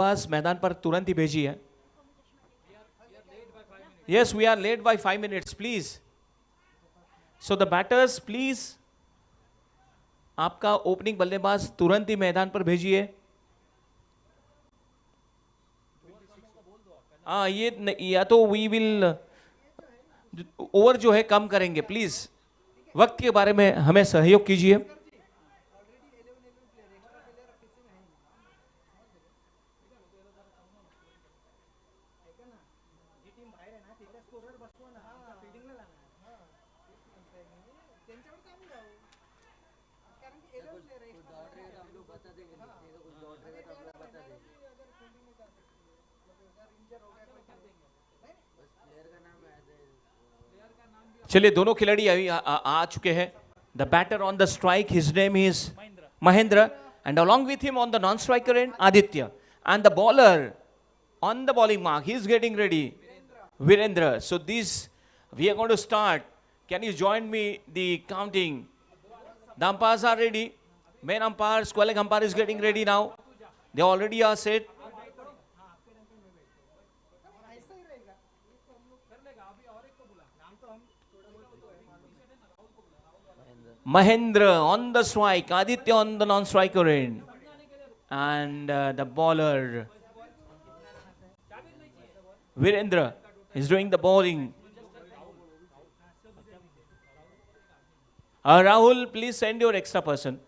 बस मैदान पर तुरंत ही भेजी है. Yes, we are late by 5 minutes, please. So the batters, please. आपका ओपनिंग बल्लेबाज तुरंत ही मैदान पर भेजिए. हाँ, ये या तो वी विल ओवर जो है कम करेंगे. प्लीज वक्त के बारे में हमें सहयोग कीजिए. चलिए, दोनों खिलाड़ी अभी आ चुके हैं. The batter on the strike, his name is Mahendra, and along with him on the non-striker end, Aditya, and the bowler on the bowling mark, he is getting ready, Virendra. So this we are going to start. Can you join me the counting? The umpires are ready. Main umpire, square leg umpire is getting ready now. They already are set. Mahendra on the strike, Aditya on the non-striker end, and the bowler Virendra is doing the bowling. Rahul, please send your extra person.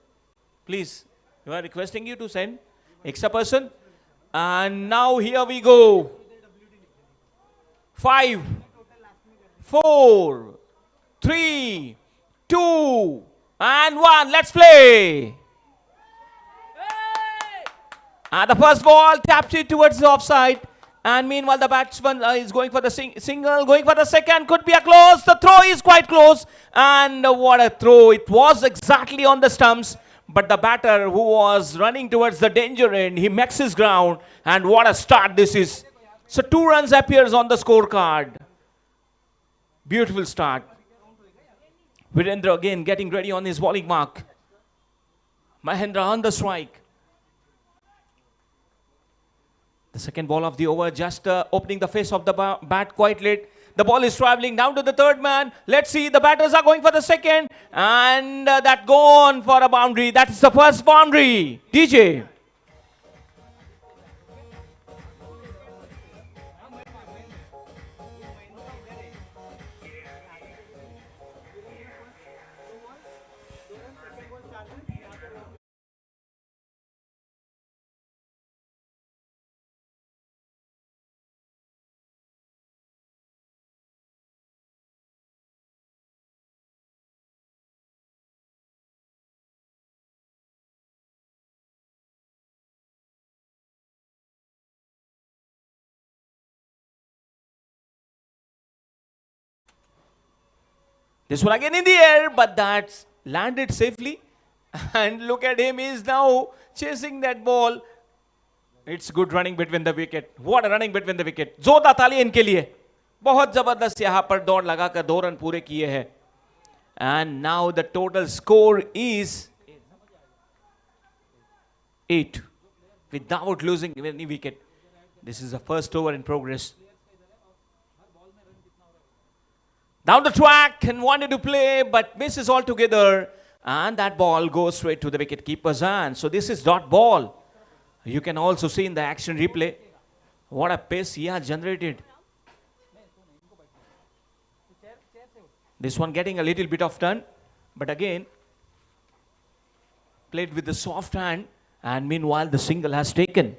Please, we are requesting you to send extra person. And now here we go. 5, 4, 3, 2, and 1. Let's play. The first ball taps it towards the offside. And meanwhile, the batsman is going for the single, going for the second. Could be a close. The throw is quite close. And what a throw. It was exactly on the stumps. But the batter who was running towards the danger end, he makes his ground. And what a start this is. So 2 runs appears on the scorecard. Beautiful start. Virendra again getting ready on his bowling mark. Mahendra on the strike. The second ball of the over, just opening the face of the bat quite late. The ball is traveling down to the third man. Let's see, the batters are going for the second. And that gone for a boundary. That is the first boundary. DJ. This one again in the air, but that's landed safely. And look at him, he is now chasing that ball. It's good running between the wicket. What a running between the wicket. जोरदार ताली इनके लिए. बहुत जबरदस्त यहाँ पर दौड़ लगाकर 2 रन पूरे किए हैं. And now the total score is 8 without losing any wicket. This is the first over in progress. Down the track and wanted to play, but misses altogether. And that ball goes straight to the wicket-keeper's hand. So this is dot ball. You can also see in the action replay what a pace he has generated. This one getting a little bit of turn, but again played with the soft hand, and meanwhile the single has taken.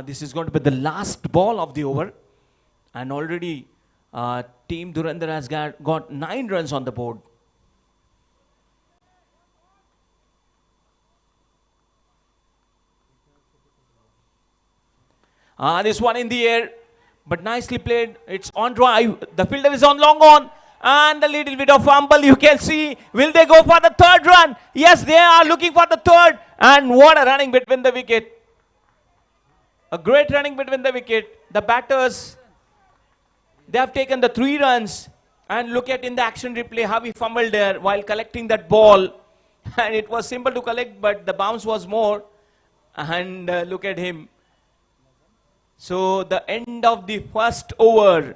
This is going to be the last ball of the over, and already Team Dhurandhar has got 9 runs on the board. This one in the air, but nicely played. It's on drive. The fielder is on long on, and a little bit of fumble you can see. Will they go for the third run? Yes, they are looking for the third. And what a running between the wicket. A great running between the wicket. The batters, they have taken the 3 runs. And look at in the action replay how he fumbled there while collecting that ball. And it was simple to collect, but the bounce was more. And look at him. So the end of the first over.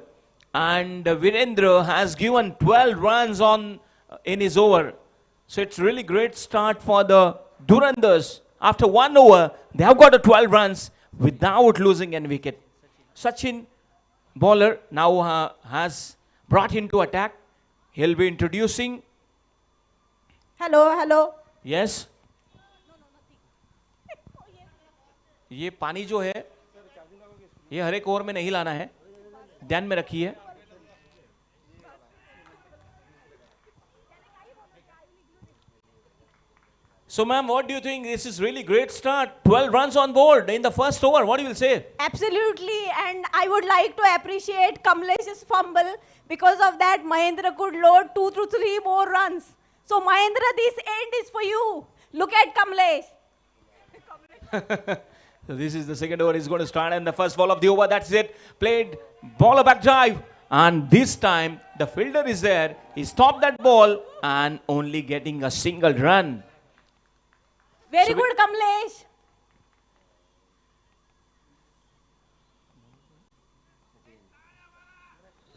And Virendra has given 12 runs in his over. So it's really great start for the Dhurandhars. After 1 over, they have got a 12 runs without losing any wicket. Sachin, bowler, now has brought into attack. He'll be introducing. Hello, hello. Yes. ये पानी जो है ये हर एक over में नहीं लाना है, ध्यान में रखिए. So, ma'am, what do you think? This is really great start. 12 runs on board in the first over. What do you will say? Absolutely, and I would like to appreciate Kamlesh's fumble. Because of that, Mahendra could load 2 to 3 more runs. So, Mahendra, this end is for you. Look at Kamlesh. So this is the second over. He's going to start, and the first ball of the over. That's it. Played ball back drive, and this time the fielder is there. He stopped that ball and only getting a single run. Very good, Kamlesh.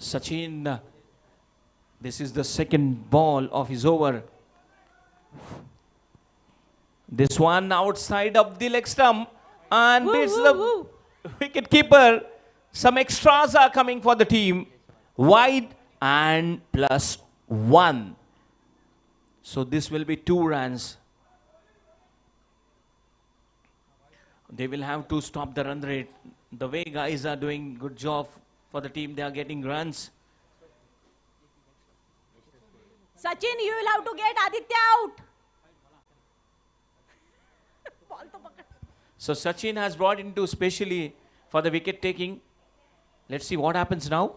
Sachin, this is the second ball of his over. This one outside of the leg stump and beats the wicket keeper. Some extras are coming for the team. Wide and +1. So this will be 2 runs. They will have to stop the run rate. The way guys are doing good job for the team, they are getting runs. Sachin, you will have to get Aditya out. So Sachin has brought into specially for the wicket taking. Let's see what happens now.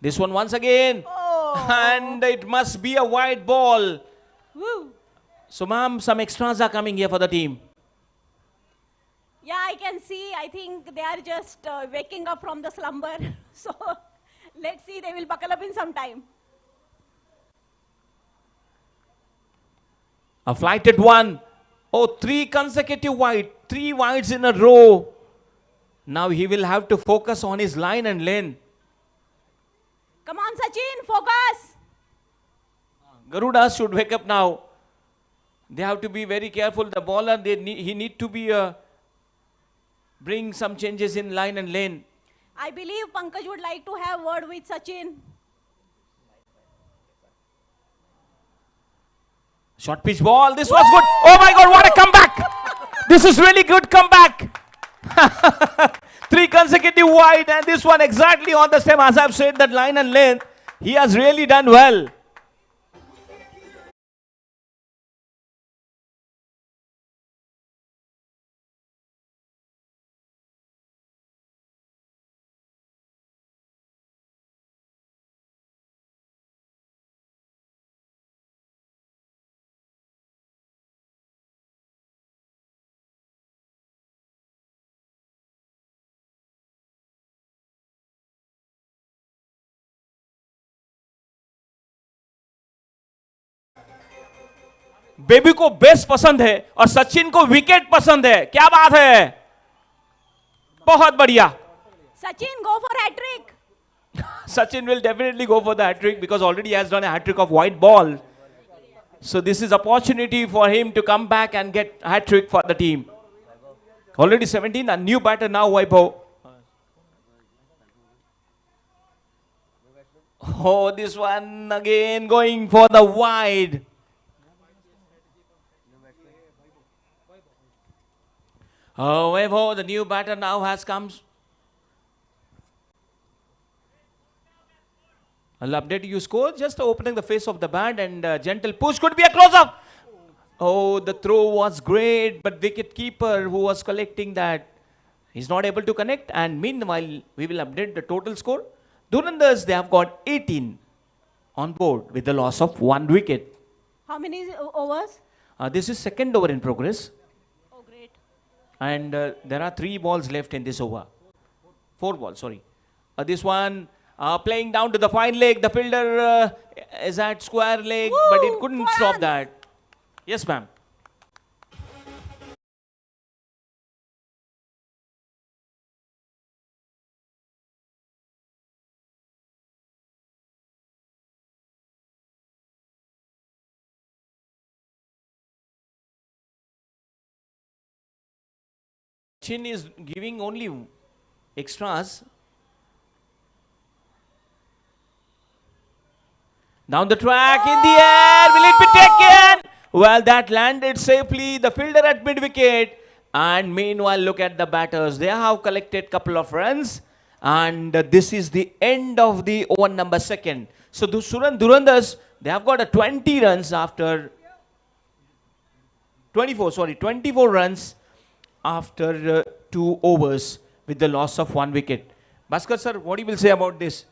This one once again. Oh. And it must be a wide ball. Woo. So, ma'am, some extras are coming here for the team. Yeah, I can see. I think they are just waking up from the slumber. So, let's see. They will buckle up in some time. A flighted one. Oh, 3 consecutive wide. 3 wides in a row. Now he will have to focus on his line and lane. Come on, Sachin, focus. Garuda should wake up now. They have to be very careful. The bowler, he need to be bring some changes in line and lane. I believe Pankaj would like to have word with Sachin. Short pitch ball. This was good. Oh my God, what a comeback. This is really good comeback. 3 consecutive wide and this one exactly on the stem. As I've said, that line and length, he has really done well. Baby को best पसंद है और सचिन को wicket पसंद है. क्या बात है, बहुत बढ़िया. Sachin, go for hat-trick. Sachin will definitely go for the hat-trick because already he has done a hat-trick of white ball. So this is opportunity for him to come back and get hat-trick for the team. Already 17, a new batter now, Vaibhav. Oh, this one again going for the wide. Oh, Vaibhav, the new batter now has come. I'll update you score. Just opening the face of the bat and gentle push could be a close-up. Oh, the throw was great, but wicket keeper who was collecting that, he's not able to connect. And meanwhile, we will update the total score. Dhurandhars, they have got 18 on board with the loss of 1 wicket. How many overs? This is second over in progress. Oh, great. And there are 3 balls left in this over. 4 balls, sorry. This one, Playing down to the fine leg. The fielder is at square leg, but it couldn't stop that. Yes, ma'am. Chin is giving only extras. Down the track, in the air, will it be taken? Well, that landed safely. The fielder at mid-wicket. And meanwhile, look at the batters. They have collected couple of runs. And this is the end of the over number second. So the Suran Durandars, they have got a 20 runs after 24 runs after 2 overs with the loss of 1 wicket. Bhaskar sir, what you will say about this?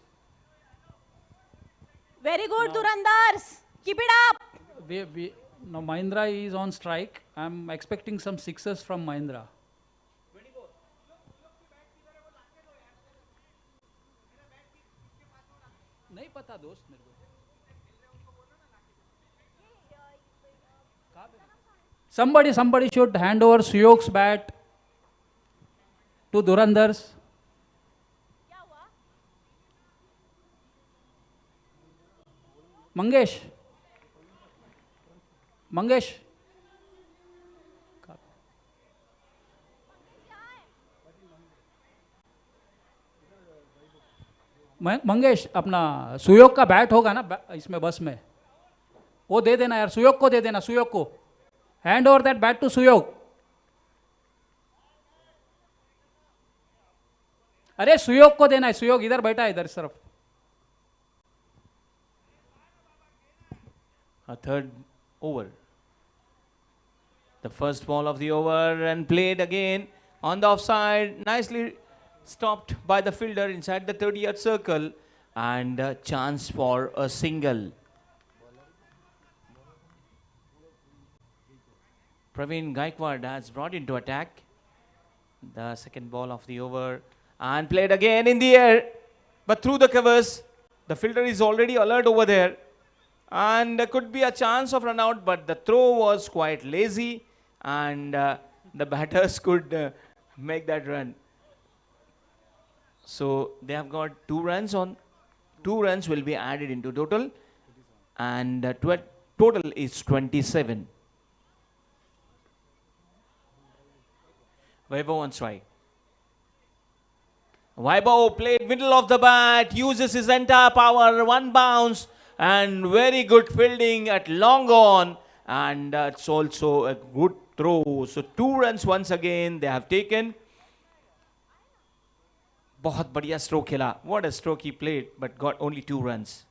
Very good, Durandars. Keep it up. Now Mahindra is on strike. I'm expecting some sixes from Mahindra. नहीं पता दोस्त मेरे को. Somebody should hand over Suyog's bat to Durandars. Mangesh. Mangesh अपना सुयोग का bat होगा ना इसमें बस में, वो दे देना यार, सुयोग को दे देना, सुयोग को hand over that bat to Suyog. अरे सुयोग को देना है, सुयोग इधर बैठा है, इधर इस तरफ. A third over. The first ball of the over and played again on the offside. Nicely stopped by the fielder inside the 30-yard circle, and a chance for a single. Praveen Gaikwad has brought into attack. The second ball of the over and played again in the air, but through the covers. The fielder is already alert over there, and there could be a chance of run out, but the throw was quite lazy, and the batters could make that run. So they have got 2 runs on. 2 runs will be added into total, and total is 27. Vaibhav on strike. Vaibhav played middle of the bat, uses his entire power, 1 bounce, and very good fielding at long on, and it's also a good throw. So 2 runs once again they have taken. बहुत बढ़िया stroke खेला. What a stroke he played, but got only 2 runs.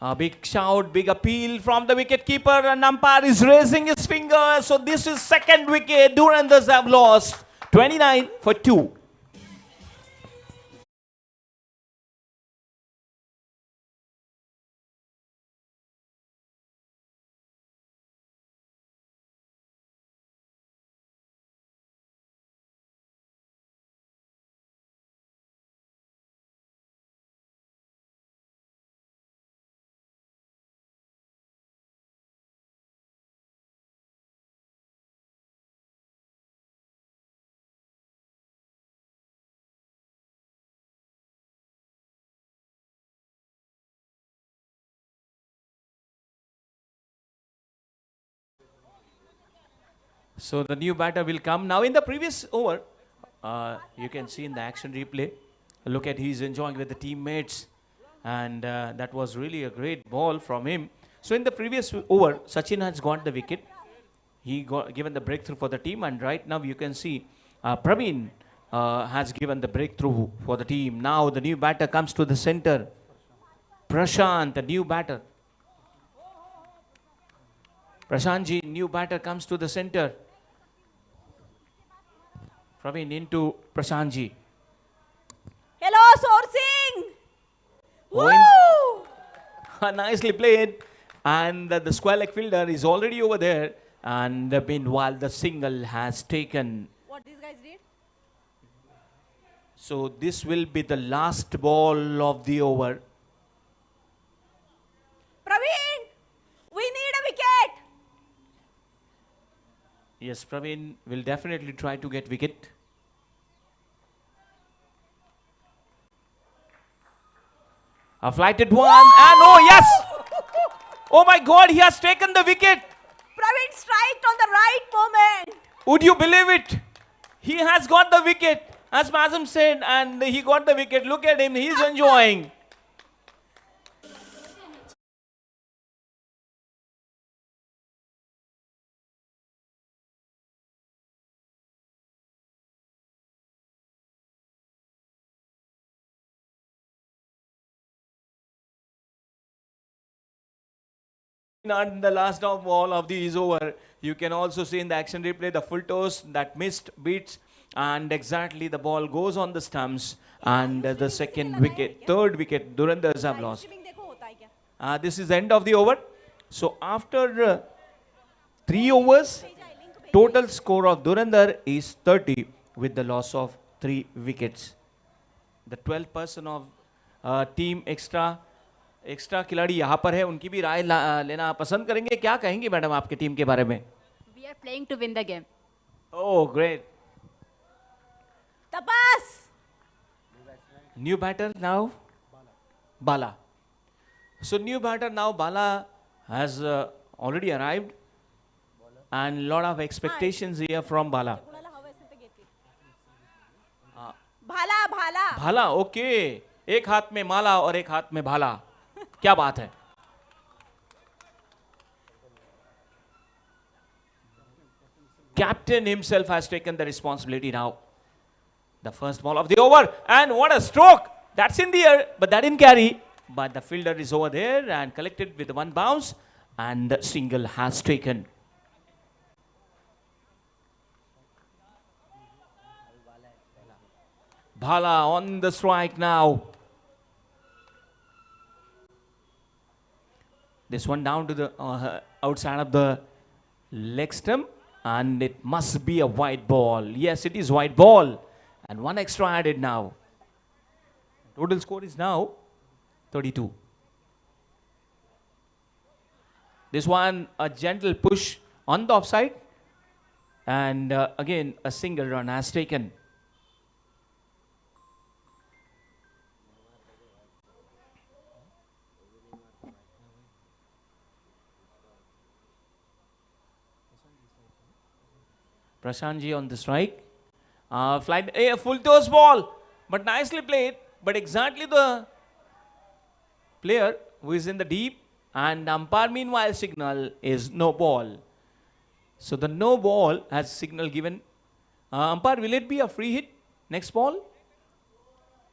A big shout, big appeal from the wicket keeper, and umpire is raising his finger. So this is second wicket. Durandars have lost 29 for 2. So the new batter will come. Now in the previous over, you can see in the action replay, look at he's enjoying with the teammates, and that was really a great ball from him. So in the previous over, Sachin has got the wicket. He got given the breakthrough for the team, and right now you can see Praveen has given the breakthrough for the team. Now the new batter comes to the center. Prashant, the new batter. Prashantji, new batter, comes to the center. Praveen into Prashantji. Hello, sourcing. Oh, nicely played. And the square leg fielder is already over there. And meanwhile, the single has taken. What these guys did? So this will be the last ball of the over. Praveen, we need a wicket. Yes, Praveen will definitely try to get wicket. A flighted one, and oh yes! Oh my God, he has taken the wicket. Praveen striked on the right moment. Would you believe it? He has got the wicket, as Mazum said, and he got the wicket. Look at him, he's enjoying. On the last of ball of the is over, you can also see in the action replay the full toss that missed beats, and exactly the ball goes on the stumps, and the second wicket, third wicket, Dhurandhars have lost. Streaming देखो होता है क्या? This is the end of the over. So after 3 overs, total score of Dhurandhar is 30 with the loss of 3 wickets. The 12th person of team extra खिलाड़ी यहाँ पर है, उनकी भी राय लेना पसंद करेंगे. क्या कहेंगे मैडम आपके टीम के बारे में? We are playing to win the game. Oh, great. Tapas. New batter now? Bala. So new batter now, Bala has already arrived, and lot of expectations here from Bala. कुणाला हवं असेल तर घेतील. भाला भाला. भाला, ओके. एक हाथ में माला और एक हाथ में भाला. क्या बात है? Captain himself has taken the responsibility now. The first ball of the over, and what a stroke! That's in the air, but that didn't carry. But the fielder is over there and collected with one bounce, and the single has taken. Bhala on the strike now. This one down to the outside of the leg stump, and it must be a white ball. Yes, it is white ball, and one extra added now. Total score is now 32. This one a gentle push on the offside, and again a single run has taken. Prashantji on the strike. A full toss ball, but nicely played. But exactly the player who is in the deep, and umpire meanwhile signal is no ball. So the no ball has signal given. Umpire, will it be a free hit? Next ball?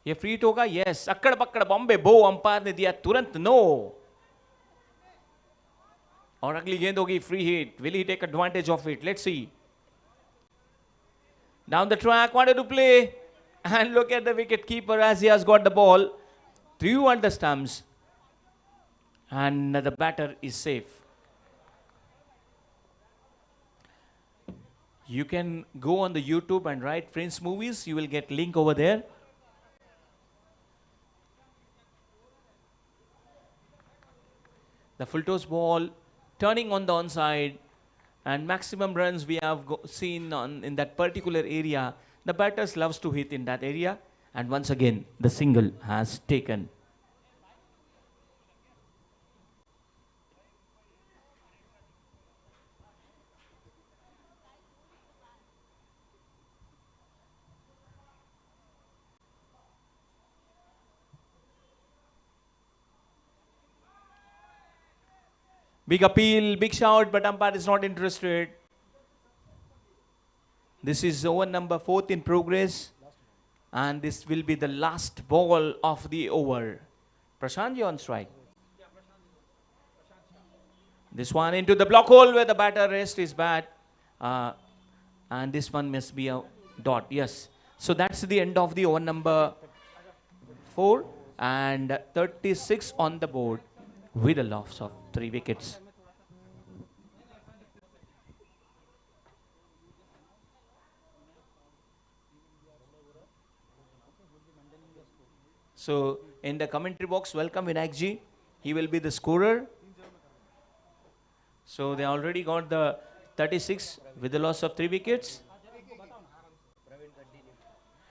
ये free hit होगा? Yes. अक्कड़ पक्कड़ Bombay बो umpire ने दिया तुरंत no. और अगली गेंद होगी free hit. Will he take advantage of it? Let's see. Down the track, wanted to play, and look at the wicket keeper as he has got the ball through on the stumps, and the batter is safe. You can go on the YouTube and write Prince Movies. You will get link over there. The full toss ball turning on the onside. And maximum runs we have seen in that particular area. The batters loves to hit in that area. And once again, the single has taken. Big appeal, big shout, but umpire is not interested. This is over number 4 in progress. And this will be the last ball of the over. Prashantji on strike. This one into the block hole where the batter rests his bat. And this one must be a dot. Yes. So that's the end of the over number 4. And 36 on the board with a loss of 3 wickets. So in the commentary box, welcome Vinayak ji. He will be the scorer. So they already got the 36 with the loss of 3 wickets.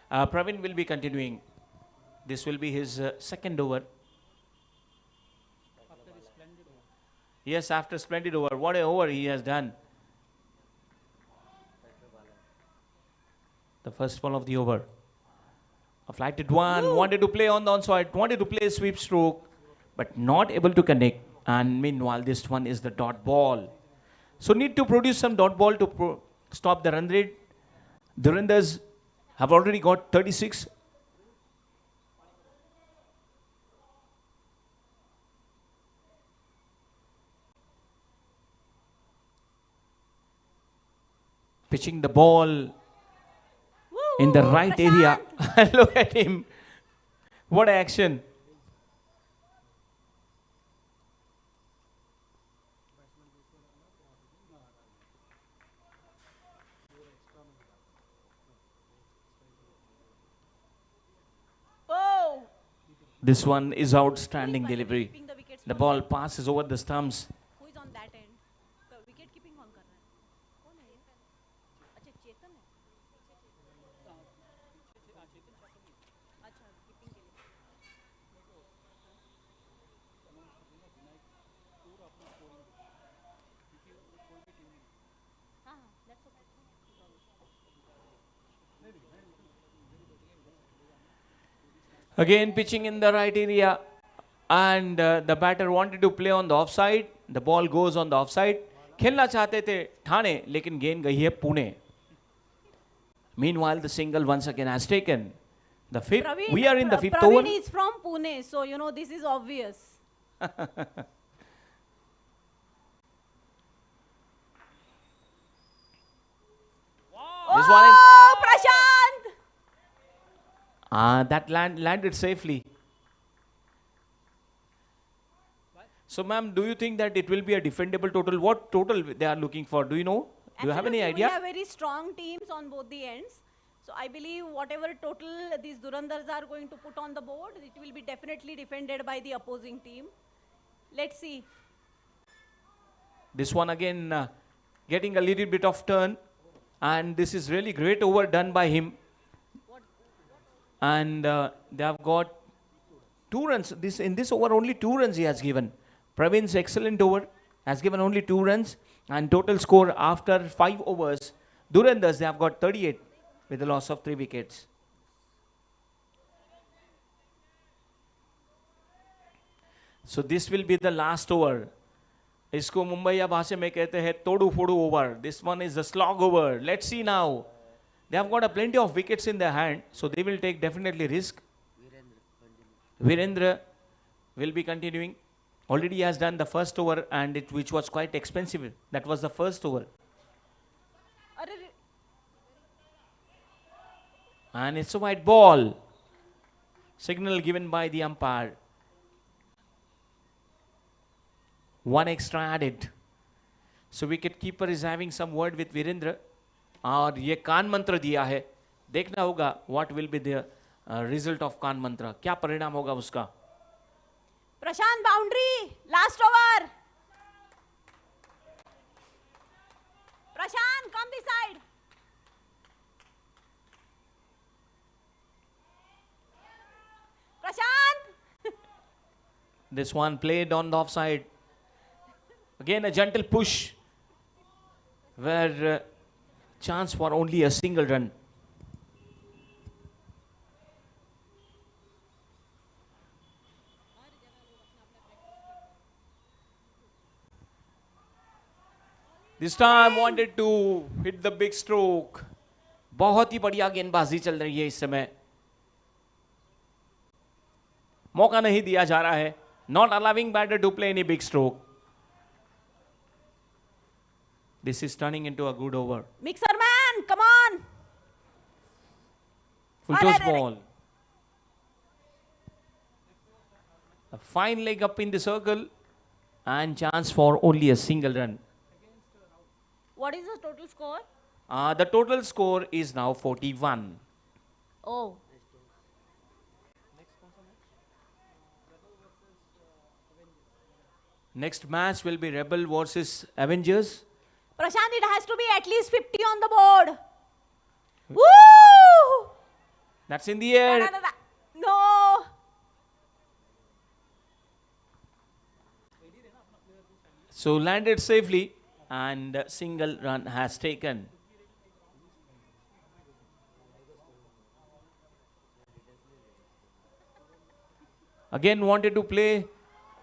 Praveen will be continuing. This will be his second over. Yes, after splendid over. What a over he has done. The first ball of the over. A flighted one, wanted to play on the onside, wanted to play a sweep stroke, but not able to connect. And meanwhile, this one is the dot ball. So need to produce some dot ball to stop the run rate. Dhurandhars have already got 36. Pitching the ball in the right area. Look at him. What action. Oh! This one is outstanding Who is delivery. keeping the wickets The from ball there? passes over the stumps. Who is on that end? The wicket keeping कौन कर रहा है? कौन है ये? अच्छा चेतन है. अच्छा keeping के लिए. हाँ हाँ that's okay. Again pitching in the right area. And the batter wanted to play on the offside. The ball goes on the offside. खेलना चाहते थे ठाणे लेकिन गेंद गई है Pune. Meanwhile, the single once again has taken. The fifth. Praveen, We are in the fifth Praveen over. is from Pune, so you know this is obvious. This one in, Oh, Prashant! that landed safely. So, ma'am, do you think that it will be a defendable total? What total they are looking for? Do you know? Do you have any Absolutely, idea? We have very strong teams on both the ends. So I believe whatever total these Durandars are going to put on the board, it will be definitely defended by the opposing team. Let's see. This one again getting a little bit of turn, and this is really great over done by him. And they have got 2 runs. In this over only 2 runs he has given. Praveen's excellent over has given only 2 runs, and total score after 5 overs, Durandars they have got 38 with the loss of 3 wickets. So this will be the last over. इसको मुंबईया भाषा में कहते हैं तोड़ू फोड़ू over. This one is the slog over. Let's see now. They have got a plenty of wickets in their hand, so they will take definitely risk. Virendra will be continuing. Already he has done the first over, and which was quite expensive. That was the first over. Arre, And it's a white ball. Signal given by the umpire. 1 extra added. So wicket keeper is having some word with Virendra. और ये कान मंत्र दिया है. देखना होगा what will be the result of कान मंत्र. क्या परिणाम होगा उसका. Prashant boundary, last over. Prashant, come this side. Prashant. This one played on the offside. Again a gentle push where chance for only a single run. This time wanted to hit the big stroke. बहुत ही बढ़िया गेंदबाजी चल रही है इस समय. मौका नहीं दिया जा रहा है. Not allowing batter to play any big stroke. This is turning into a good over. Mixer man, come on. Full toss Arre, arre. ball. A fine leg up in the circle and chance for only a single run. What is the total score? The total score is now 41. Oh. Next match will be Rebel versus Avengers. Prashant, it has to be at least 50 on the board. Woo! That's in the air. No. So landed safely and a single run has taken. Again wanted to play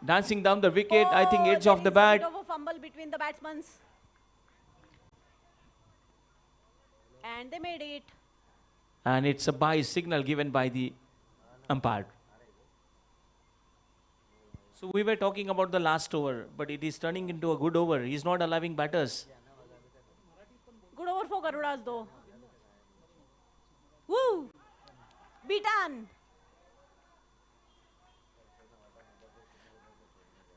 dancing down the wicket. I think edge of the bat. There is a bit of a fumble between the batsmen. And they made it. And it's a bye signal given by the umpire. So we were talking about the last over, but it is turning into a good over. He's not allowing batters. Good over for Garudas though. Woo! Beaten.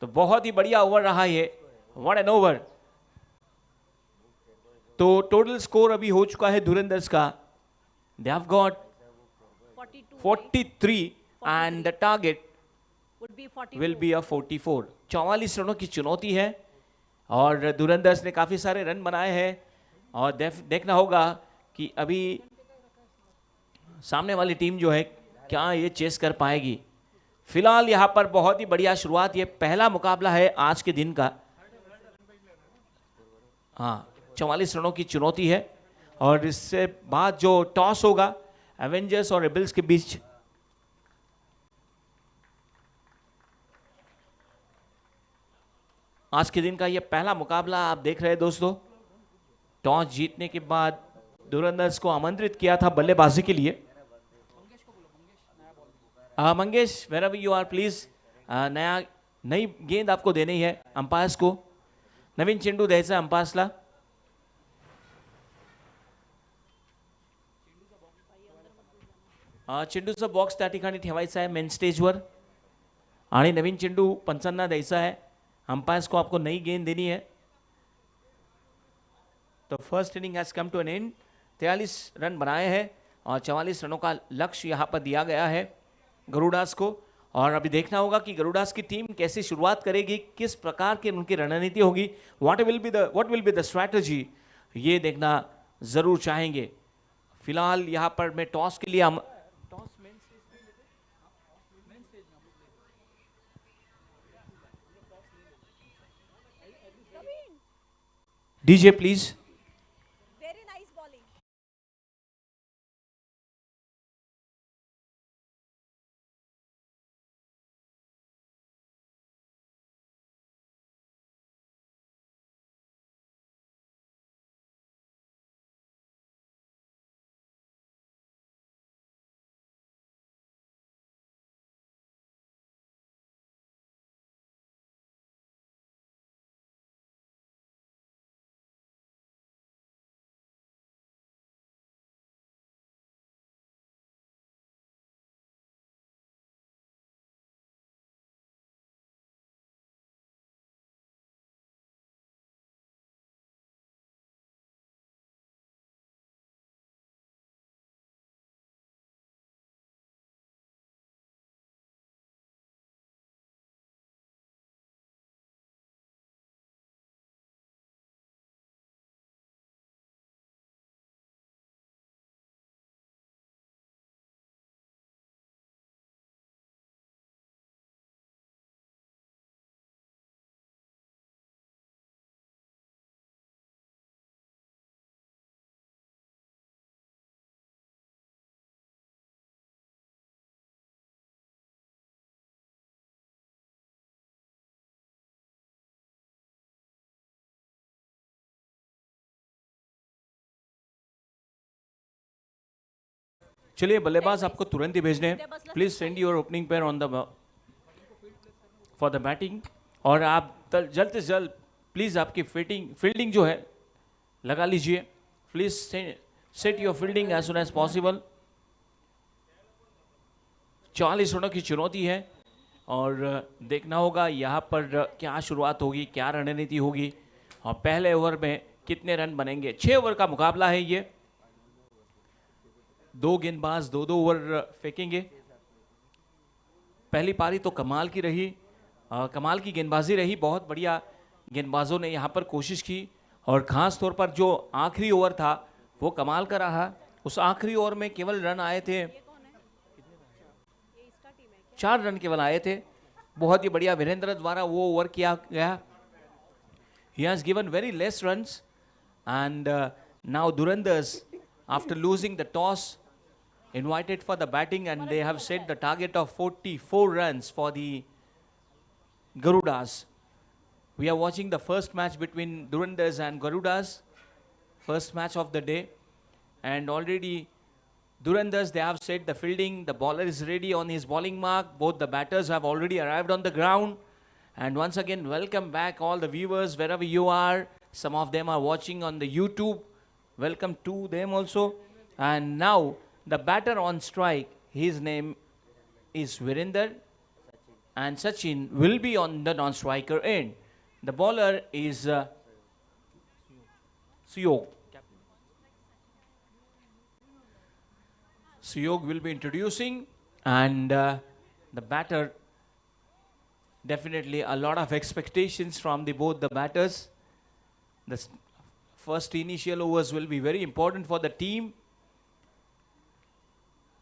तो बहुत ही बढ़िया over रहा ये. What an over. तो total score अभी हो चुका है धुरंधर्स का. They have got 43 and the target will be a 44. 44 रनों की चुनौती है और धुरंधर्स ने काफी सारे रन बनाए हैं और देखना होगा कि अभी सामने वाली टीम जो है क्या ये चेस कर पाएगी. फिलहाल यहां पर बहुत ही बढ़िया शुरुआत. ये पहला मुकाबला है आज के दिन का. हाँ, 44 रनों की चुनौती है और इससे बाद जो टॉस होगा एवेंजर्स और रेबल्स के बीच, आज के दिन का ये पहला मुकाबला आप देख रहे हैं दोस्तों. टॉस जीतने के बाद धुरंधर्स को आमंत्रित किया था बल्लेबाजी के लिए. Mangesh, wherever you are please, नई गेंद आपको देनी है अंपायर्स को. नवीन चेंडू द्यायचा अंपायर्सला. चेंडूचा बॉक्स त्या ठिकाणी ठेवायचा आहे मेन स्टेजवर आणि नवीन चेंडू पंचांना द्यायचा है. अंपायर्स को आपको नई गेंद देनी है. तो first inning has come to an end. 43 run बनाए हैं और 44 रनों का लक्ष्य यहां पर दिया गया है गरुड़ास को. और अभी देखना होगा कि गरुड़ास की टीम कैसे शुरुआत करेगी, किस प्रकार की उनकी रणनीति होगी, what will be the strategy, ये देखना जरूर चाहेंगे. फिलहाल यहां पर मैं टॉस के लिए DJ please. Very nice bowling. चलिए बल्लेबाज आपको तुरंत ही भेजने हैं. Please send your opening pair on the for the batting. और आप जल्द से जल्द प्लीज आपकी फील्डिंग जो है लगा लीजिए. Please set your fielding as soon as possible. 40 रनों की चुनौती है और देखना होगा यहाँ पर क्या शुरुआत होगी, क्या रणनीति होगी और पहले ओवर में कितने रन बनेंगे. 6 ओवर का मुकाबला है ये. 2 गेंदबाज 2-2 ओवर फेंकेंगे. पहली पारी तो कमाल की रही कमाल की गेंदबाजी रही, बहुत बढ़िया गेंदबाजों ने यहाँ पर कोशिश की और ख़ास तौर पर जो आखिरी ओवर था वो कमाल का रहा। उस आखिरी ओवर में केवल रन आए थे, 4 रन केवल आए थे। बहुत ही बढ़िया वीरेंद्र द्वारा वो ओवर किया गया। He has given very less runs and now Durandars, after losing the toss, invited for the batting and they have set the target of 44 runs for the Garudas. We are watching the first match between Durandars and Garudas, first match of the day, and already Durandars, they have set the fielding, the bowler is ready on his bowling mark, both the batters have already arrived on the ground. And once again, welcome back all the viewers wherever you are. Some of them are watching on the YouTube. Welcome to them also. And now the batter on strike, his name is Virender and Sachin will be on the non-striker end. The bowler is Suyog. Suyog will be introducing and the batter, definitely a lot of expectations from both the batters. The first initial overs will be very important for the team.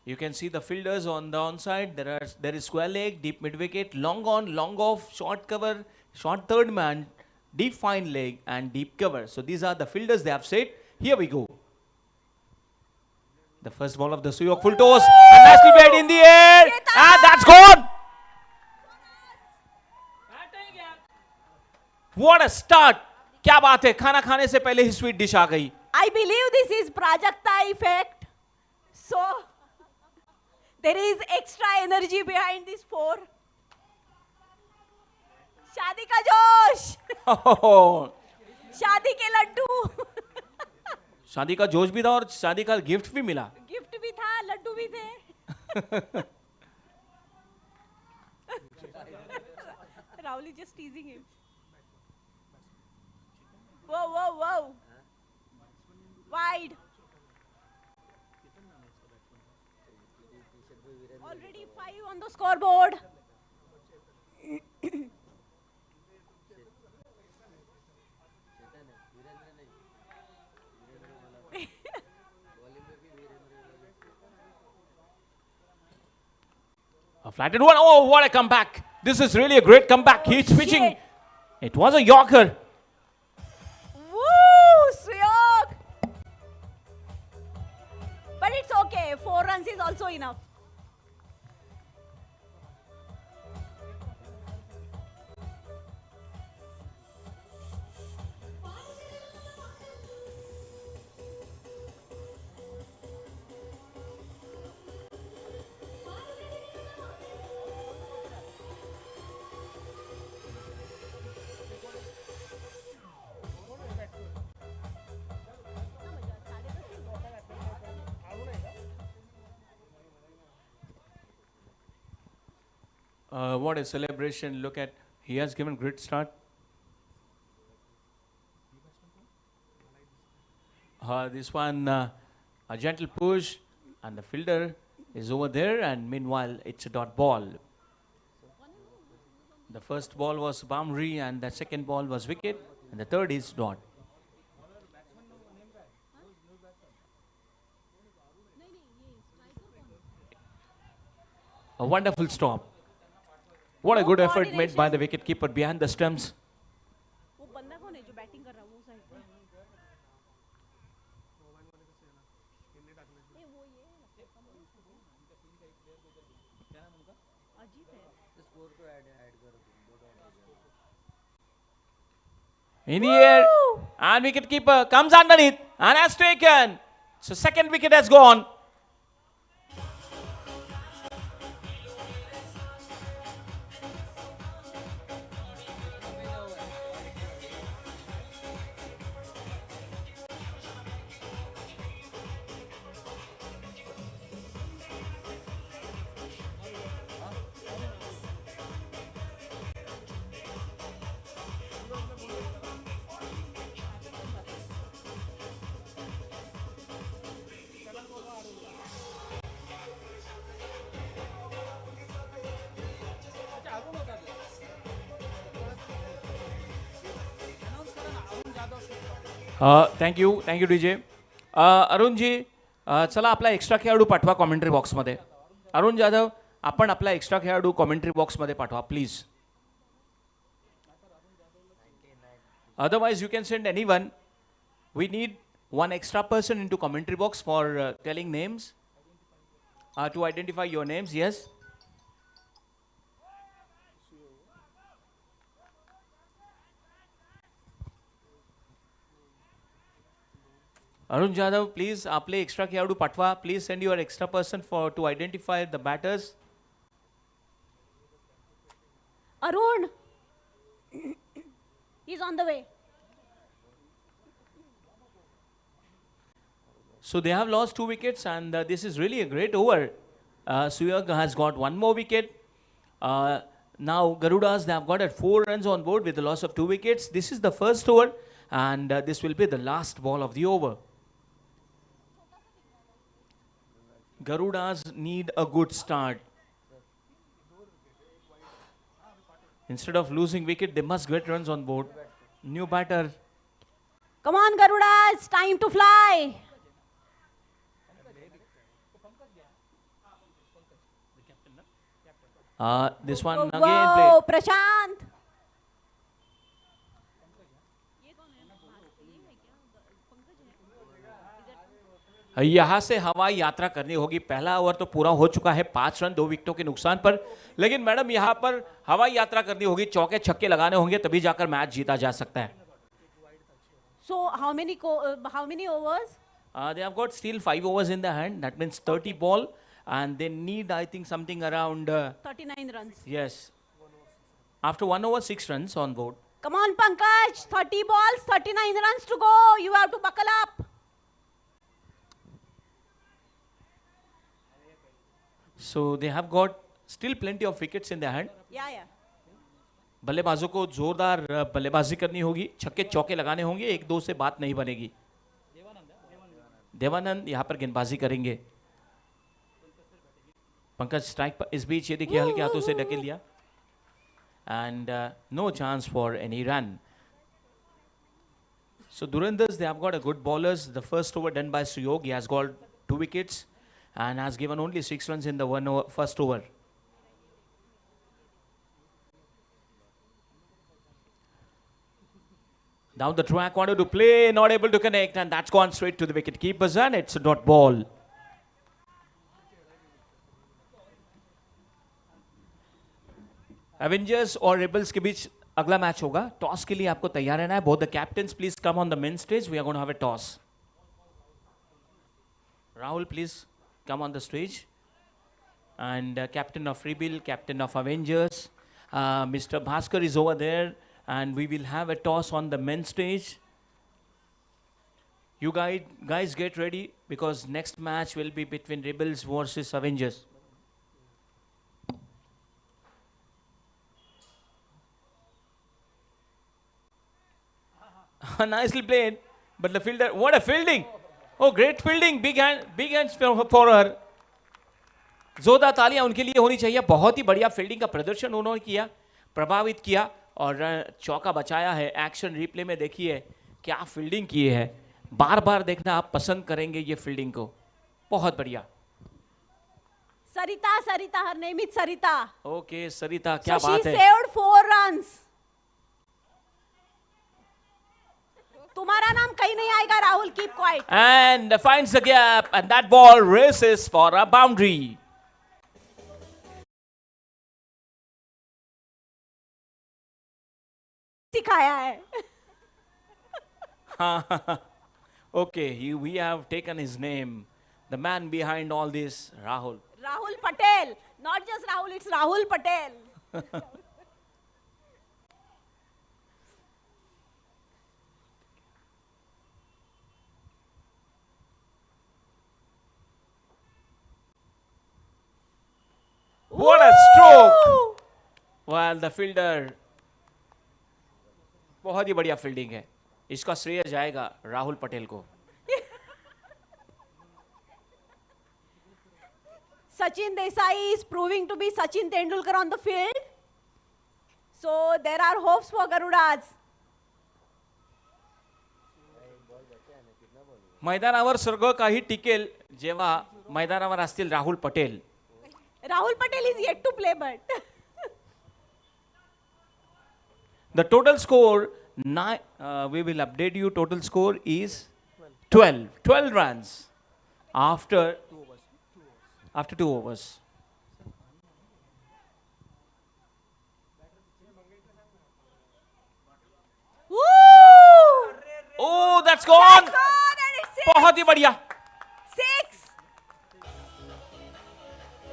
You can see the fielders on the onside. There is square leg, deep mid wicket, long on, long off, short cover, short third man, deep fine leg and deep cover. So these are the fielders they have set. Here we go. The first ball of the Suyog, full toss, and nicely played in the air, and that's gone. What a start! क्या बात है, खाना खाने से पहले ही sweet dish आ गई. I believe this is Prajakta effect. So there is extra energy behind this 4. शादी का जोश. शादी के लड्डू. शादी का जोश भी था और शादी का गिफ्ट भी मिला. गिफ्ट भी था, लड्डू भी थे. Rahul is just teasing him. Whoa, whoa, whoa. Wide. Already 5 on the scoreboard. A flattened one. Oh, what a comeback. This is really a great comeback. He's pitching. Shit. It was a Yorker. Woo, Suyog. But it's okay. 4 runs is also enough. What a celebration. Look at, he has given great start. This one, a gentle push and the fielder is over there, and meanwhile it's a dot ball. The first ball was boundary and the second ball was wicket and the third is dot. A wonderful stop. What a good effort made by the wicketkeeper behind the stumps. वो बंदा कौन है जो batting कर रहा है वो side पे? ये वो ये अजीब है. स्कोर को ऐड करो. In the air, and wicketkeeper comes underneath and has taken. So second wicket has gone. Thank you DJ. Arunji, चला आपला एक्स्ट्रा खेळाडू पाठवा कॉमेंट्री बॉक्समध्ये. अरुण जाधव, आपण आपला एक्स्ट्रा खेळाडू कॉमेंट्री बॉक्समध्ये पाठवा please. Otherwise, you can send anyone. We need one extra person into commentary box for telling names, to identify your names. Yes. Arun Jadhav, please, आपले extra खेळाडू पाठवा. Please send your extra person for to identify the batters. Arun, he's on the way. So they have lost 2 wickets, and this is really a great over. Suyog has got 1 more wicket. Now Garudas, they have got at 4 runs on board with the loss of 2 wickets. This is the first over, and this will be the last ball of the over. Garudas need a good start. Instead of losing wicket, they must get runs on board. New batter. Come on, Garuda, it's time to fly. This one Whoa, again played. Prashant. यहाँ से हवाई यात्रा करनी होगी. पहला over तो पूरा हो चुका है 5 रन 2 विकेटों के नुकसान पर. लेकिन मैडम यहाँ पर हवाई यात्रा करनी होगी, चौके छक्के लगाने होंगे, तभी जाकर मैच जीता जा सकता है. So how many overs? They have got still 5 overs in the hand. That means 30 ball, and they need, I think, something around 39 runs. yes. After 1 over 6 runs on board. Come on, Pankaj. 30 balls, 39 runs to go. You have to buckle up. So they have got still plenty of wickets in their hand. Yeah. बल्लेबाजों को जोरदार बल्लेबाजी करनी होगी, छक्के चौके लगाने होंगे, 1-2 से बात नहीं बनेगी. देवानंद यहाँ पर गेंदबाजी करेंगे. पंकज स्ट्राइक पर. इस बीच ये देखिए हल्के हाथों से ढकेल लिया, and no chance for any run. So Durandars, they have got a good bowlers. The first over done by Suyog, he has got 2 wickets and has given only 6 runs in the first over. Down the track, wanted to play, not able to connect, and that's gone straight to the wicket keepers, and it's a dot ball. Avengers और Rebels के बीच अगला match होगा. Toss के लिए आपको तैयार रहना है. Both the captains, please come on the main stage. We are going to have a toss. Rahul, please come on the stage. And captain of Rebuild, captain of Avengers, Mr. Bhaskar is over there. And we will have a toss on the men's stage. You guys get ready, because next match will be between Rebels versus Avengers. Nicely played, but the fielder, what a fielding! Oh, great fielding! Big hands for her. जोरदार तालियां उनके लिए होनी चाहिए. बहुत ही बढ़िया fielding का प्रदर्शन उन्होंने किया, प्रभावित किया और चौका बचाया है. एक्शन रिप्ले में देखिए क्या फील्डिंग की है. बार बार देखना आप पसंद करेंगे ये फील्डिंग को. बहुत बढ़िया. Sarita, her name is Sarita. Okay Sarita, क्या So बात she है. saved 4 runs. तुम्हारा नाम कहीं नहीं आएगा, Rahul. Keep quiet. And finds the gap, and that ball races for a boundary. सिखाया है. Okay, we have taken his name. The man behind all this, Rahul. Rahul Patel. Not just Rahul, it's Rahul Patel. What a stroke! Well, the fielder. बहुत ही बढ़िया fielding है. इसका श्रेय जाएगा राहुल पटेल को. Sachin Desai is proving to be Sachin Tendulkar on the field. So there are hopes for Garudas. मैदानावर सगळं काही टिकेल जेव्हा मैदानावर असतील Rahul Patel. Rahul Patel is yet to play, but The total score, we will update you. Total score is 12. 12 runs after 2 overs. woo! Oh, that's gone. That's gone and it's six. बहुत ही बढ़िया. 6.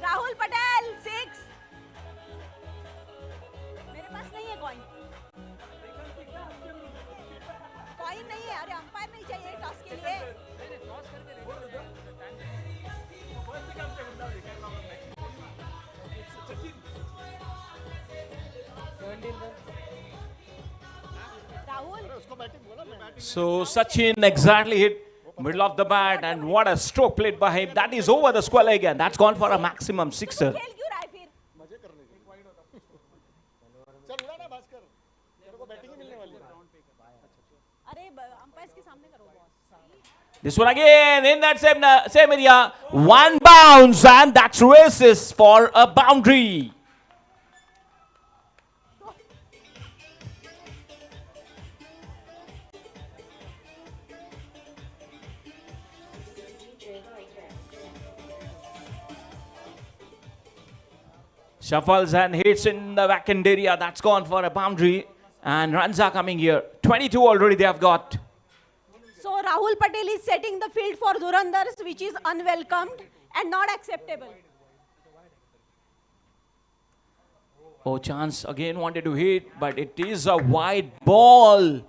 Rahul Patel 6. मेरे पास नहीं है coin. Coin नहीं है. अरे umpire नहीं चाहिए टॉस के लिए. Rahul So Sachin exactly hit middle of the bat, and what a stroke played by him. That is over the square leg, and that's gone for a maximum sixer. खेल क्यों रहा है फिर? अरे अंपायर्स के सामने करो boss. This one again in that same area. One bounce, and that's races for a boundary. Shuffles and hits in the vacant area. That's gone for a boundary. And runs are coming here. 22 already they have got. So Rahul Patel is setting the field for Durandars, which is unwelcomed and not acceptable. Oh, chance again wanted to hit, but it is a wide ball.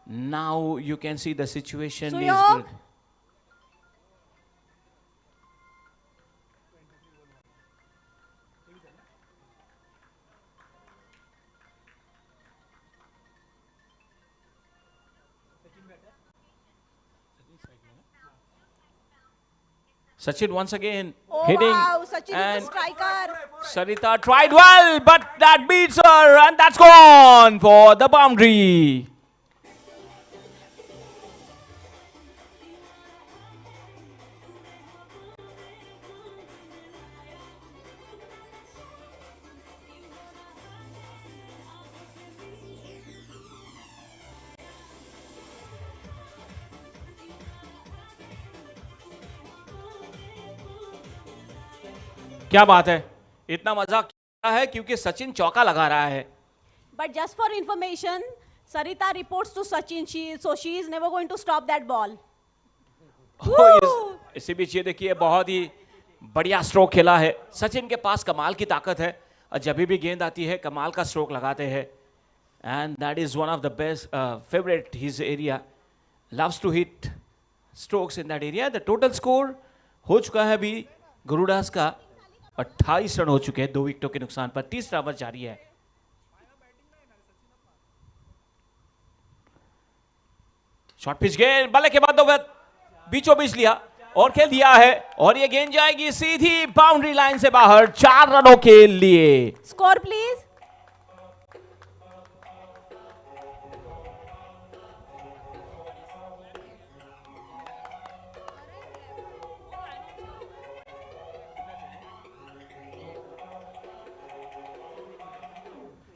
Now you can see the situation is Suyog. good. Sachin once again Oh hitting. wow, Sachin and is a striker. Sarita tried well, but that beats her, and that's gone for the boundary. क्या बात है, इतना मजा क्या है क्योंकि सचिन चौका लगा रहा है. But just for information, Sarita reports to Sachin, she is never going to stop that ball. इसी बीच ये देखिए बहुत ही बढ़िया स्ट्रोक खेला है. सचिन के पास कमाल की ताकत है और जब भी गेंद आती है कमाल का स्ट्रोक लगाते हैं. And that is one of the best favourite his area. Loves to hit strokes in that area. The total score हो चुका है अभी गुरुदास का 28 रन हो चुके हैं 2 विकेटों के नुकसान पर. तीसरा ओवर जारी है. शॉर्ट पिच गेंद बल्ले के बाद बीचों बीच लिया और खेल दिया है और ये गेंद जाएगी सीधी बाउंड्री लाइन से बाहर 4 रनों के लिए. Score please.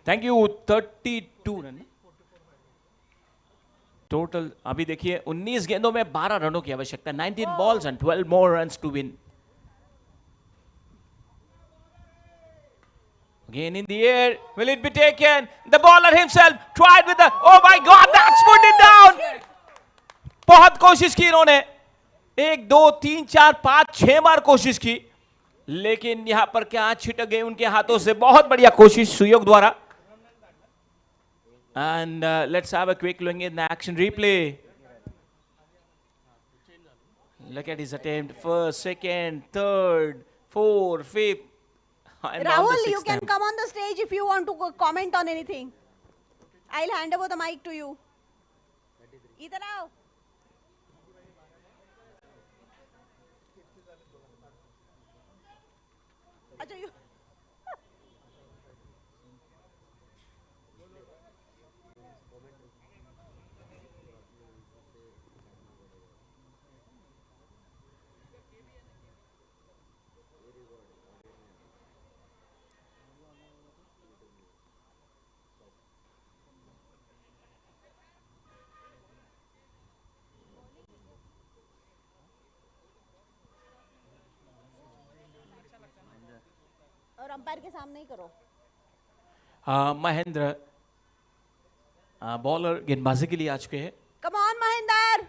Thank you. 32 run total. अभी देखिए 19 गेंदों में 12 रनों की आवश्यकता. 19 balls and 12 more runs to win. Again in the air, will it be taken? The bowler himself tried with the, oh my God, that's put it down. बहुत कोशिश की इन्होंने, 1 2 3 4 5 6 बार कोशिश की, लेकिन यहां पर क्या छिटक गई उनके हाथों से. बहुत बढ़िया कोशिश सुयोग द्वारा. And let's have a quick look in the action replay. Look at his attempt. First, second, third, fourth, fifth. And on the Rahul, you sixth can time. come on the stage if you want to comment on anything. I'll hand over the mic to you. इधर आओ. अच्छा you. Umpire के सामने ही करो. Mahendra bowler गेंदबाजी के लिए आ चुके हैं. Come on, Mahinder.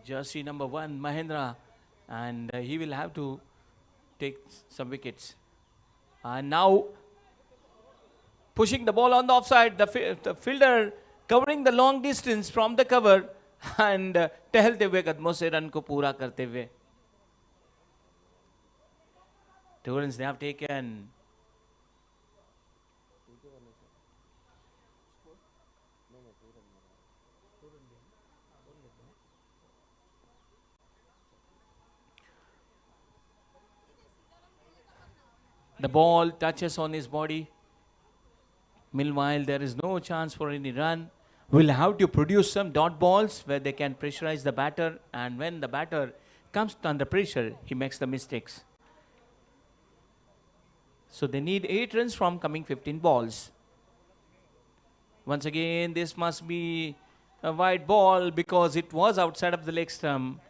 Jersey number 1, Mahendra, and he will have to take some wickets. And now pushing the ball on the offside, the fielder covering the long distance from the cover and टहलते हुए कदमों से run को पूरा करते हुए. 2 runs they have taken. The ball touches on his body. Meanwhile, there is no chance for any run. We'll have to produce some dot balls where they can pressurize the batter, and when the batter comes under pressure, he makes the mistakes. So they need 8 runs from coming 15 balls. Once again, this must be a wide ball because it was outside of the leg stump,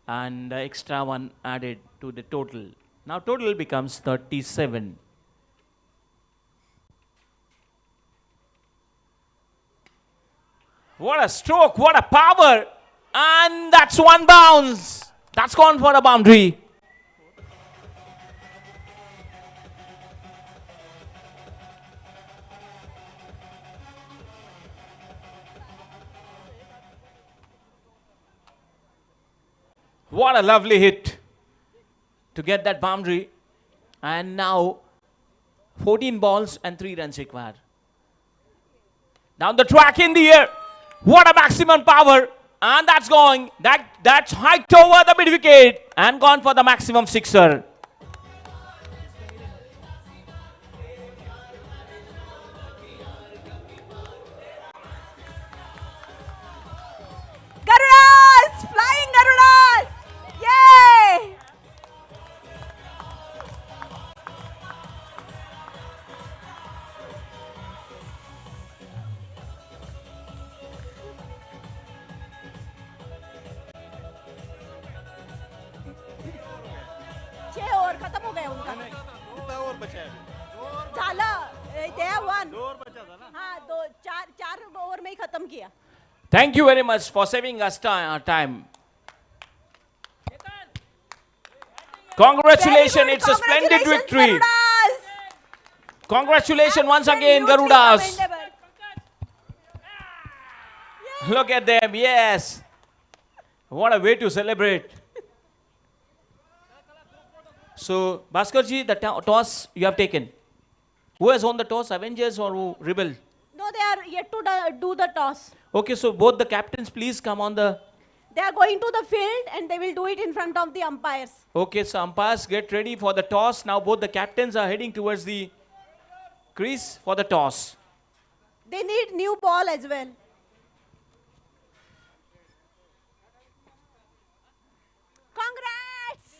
and the extra one added to the total. Now total becomes 37. What a stroke, what a power. And that's one bounce. That's gone for a boundary. What a lovely hit to get that boundary. And now 14 balls and 3 runs required. Down the track in the air. What a maximum power. And that's going. That's hiked over the mid wicket and gone for the maximum sixer. Garudas! Flying Garudas! Yay! छह over खत्म हो गए उनका. कितना over बचा है अभी? झालं. They have won. 2 ओवर बचा था ना? हाँ, चार ओवर में ही खत्म किया. Thank you very much for saving us time. Congratulations, Very good. it's a splendid Congratulations, victory. Garudas. Congratulations once again, Absolutely Garudas. commendable. Look at them, yes. What a way to celebrate. So, Bhaskarji, the toss you have taken. Who has won the toss, Avengers or who? Rebel? No, they are yet to do the toss. Okay, so both the captains, please come on the... They are going to the field and they will do it in front of the umpires. Okay, so umpires get ready for the toss. Now both the captains are heading towards the crease for the toss. They need new ball as well. Congrats!